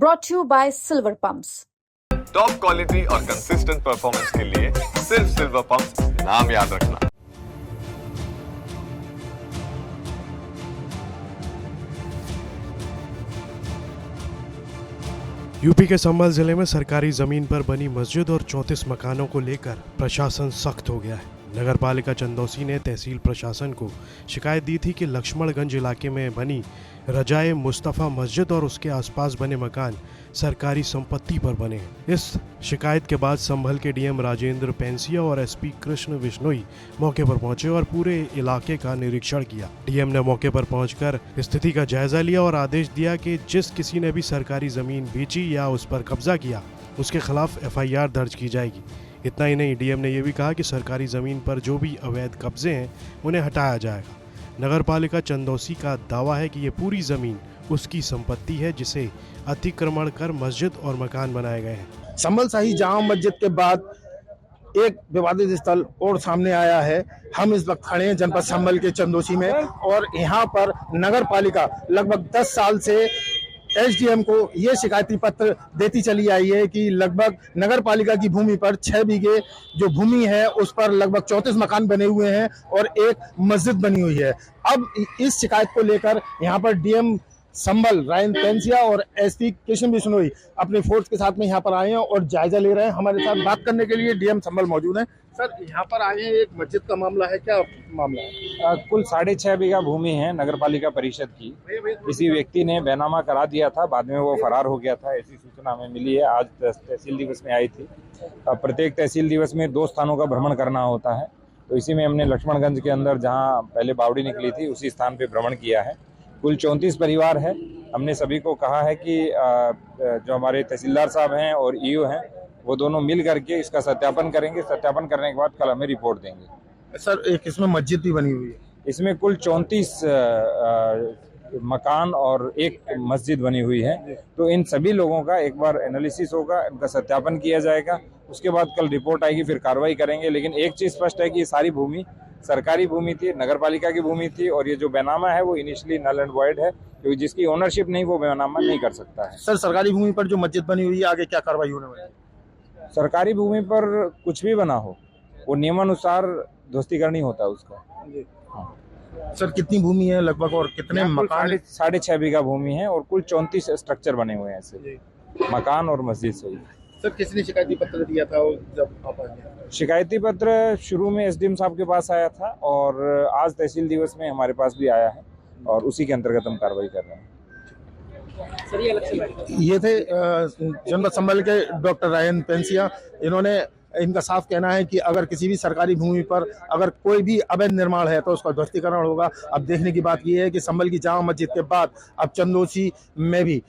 brought to you by Silver Pumps. Top quality और consistent performance के लिए सिर्फ सिल्वर पंप्स नाम याद रखना। यूपी के संभल जिले में सरकारी जमीन पर बनी मस्जिद और 34 मकानों को लेकर प्रशासन सख्त हो गया है। नगर पालिका चंदौसी ने तहसील प्रशासन को शिकायत दी थी कि लक्ष्मणगंज इलाके में बनी रजाए मुस्तफ़ा मस्जिद और उसके आसपास बने मकान सरकारी संपत्ति पर बने हैं। इस शिकायत के बाद संभल के डीएम राजेंद्र पेंसिया और एसपी कृष्ण बिश्नोई मौके पर पहुंचे और पूरे इलाके का निरीक्षण किया। डीएम ने मौके पर पहुंचकर स्थिति का जायजा लिया और आदेश दिया कि जिस किसी ने भी सरकारी जमीन बेची या उस पर कब्जा किया उसके खिलाफ एफआईआर दर्ज की जाएगी। इतना ही नहीं, डीएम ने यह भी कहा कि सरकारी जमीन पर जो भी अवैध कब्जे हैं उन्हें हटाया जाएगा। नगर पालिका चंदौसी का दावा है कि ये पूरी जमीन उसकी संपत्ति है जिसे अतिक्रमण कर मस्जिद और मकान बनाए गए हैं। संभल शाही जामा मस्जिद के बाद एक विवादित स्थल और सामने आया है। हम इस वक्त खड़े हैं जनपद संभल के चंदौसी में और यहाँ पर नगर पालिका लगभग 10 साल से एसडीएम को ये शिकायती पत्र देती चली आई है कि लगभग नगर पालिका की भूमि पर 6 बीघे जो भूमि है उस पर लगभग 34 मकान बने हुए हैं और एक मस्जिद बनी हुई है। अब इस शिकायत को लेकर यहाँ पर डीएम संभल राजेंद्र पेंसिया और एसपी कृष्ण बिश्नोई अपने फोर्स के साथ में यहाँ पर आए हैं और जायजा ले रहे हैं। हमारे साथ बात करने के लिए डीएम संभल मौजूद हैं। सर, यहाँ पर आए हैं, एक मस्जिद का मामला है, क्या मामला है? कुल 6.5 बीघा भूमि है नगर पालिका परिषद की। किसी व्यक्ति ने बैनामा करा दिया था, बाद में वो फरार हो गया था, ऐसी सूचना हमें मिली है। आज तहसील दिवस में आई थी। प्रत्येक तहसील दिवस में 2 स्थानों का भ्रमण करना होता है, तो इसी में हमने लक्ष्मणगंज के अंदर जहाँ पहले बावड़ी निकली थी उसी स्थान पे भ्रमण किया है। कुल 34 परिवार है। हमने सभी को कहा है कि जो हमारे तहसीलदार साहब हैं और ईओ हैं वो दोनों मिल करके इसका सत्यापन करेंगे। सत्यापन करने के बाद कल हमें रिपोर्ट देंगे। सर, एक इसमें मस्जिद भी बनी हुई है। इसमें कुल 34 मकान और एक मस्जिद बनी हुई है। तो इन सभी लोगों का एक बार एनालिसिस होगा, इनका सत्यापन किया जाएगा, उसके बाद कल रिपोर्ट आएगी, फिर कार्रवाई करेंगे। लेकिन एक चीज स्पष्ट है कि ये सारी भूमि सरकारी भूमि थी, नगर पालिका की भूमि थी और ये जो बैनामा है वो इनिशियली नल एंड वॉइड है, क्योंकि जिसकी ओनरशिप नहीं वो बैनामा नहीं कर सकता है। सर, सरकारी भूमि पर जो मस्जिद बनी हुई है, आगे क्या कार्रवाई होने वाली है? सरकारी भूमि पर कुछ भी बना हो वो नियमानुसार ध्वस्तीकरण होता है उसका। हाँ। सर, कितनी भूमि है लगभग और कितने मकान? 6.5 बीघा भूमि है और कुल 34 स्ट्रक्चर बने हुए हैं ऐसे, मकान और मस्जिद सही। सर, किसने शिकायती पत्र दिया था जब आप आए? शिकायती पत्र शुरू में एसडीएम साहब के पास आया था और आज तहसील दिवस में हमारे पास भी आया है और उसी के अंतर्गत हम कार्रवाई कर रहे हैं। ये थे जनपद संभल के डॉक्टर राजेंद्र पेंसिया। इनका साफ कहना है कि अगर किसी भी सरकारी भूमि पर अगर कोई भी अवैध निर्माण है तो उसका ध्वस्तीकरण होगा। अब देखने की बात यह है कि संभल की जामा मस्जिद के बाद अब चंदौसी में भी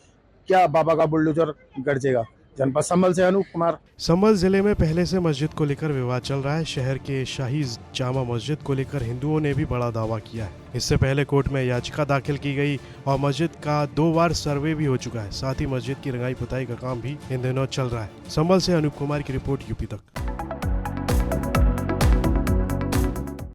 क्या बाबा का बुलडोजर गरजेगा। जनपद संभल से अनूप कुमार। संभल जिले में पहले से मस्जिद को लेकर विवाद चल रहा है। शहर के शाही जामा मस्जिद को लेकर हिंदुओं ने भी बड़ा दावा किया है। इससे पहले कोर्ट में याचिका दाखिल की गई और मस्जिद का 2 बार सर्वे भी हो चुका है। साथ ही मस्जिद की रंगाई पुताई का काम भी इन दिनों चल रहा है। संभल से अनूप कुमार की रिपोर्ट, यूपी तक।